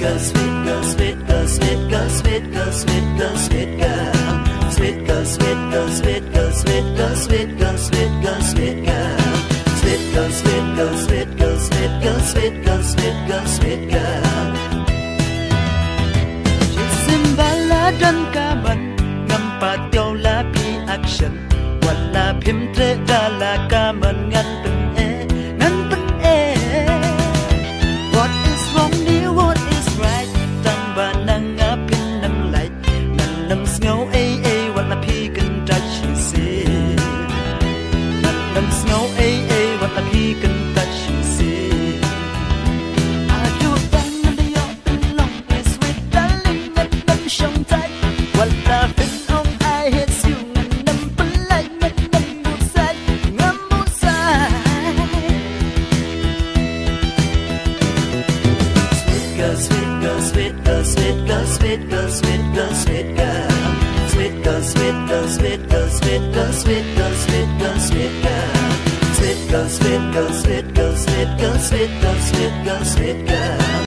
girl, sweet girl, sweet girl, sweet girl, sweet girl, sweet girl, sweet girl. Sweet girl, sweet girl, sweet girl, sweet girl, sweet girl, sweet girl, sweet girl. Sweet girl, sweet girl, sweet girl, sweet girl, sweet girl, sweet girl, sweet girl. Simbala dan kaman ngampat kau la pi action wala phim tre dala kaman ngan tung e ngan tung e. What is wrong dear, what is right? Tang ba nang apin nam lai ngan nam snow e e wala pi kan touch you see. Ngan nam snow e e wala pi kan touch you see. I do bang on the yard long is with darling ngan nam shong tai wala phim ong I hate you ngan nam palai ngan nam bu sai ngam bu sai. Sweet girl, sweet girl, sweet girl, sweet girl, sweet girl, sweet girl, sweet girl. Sweet girl, sweet girl, sweet girl, sweet girl, sweet girl, sweet girl, sweet girl. Sweet girl, sweet girl, sweet girl, sweet girl, sweet girl, sweet girl, sweet girl.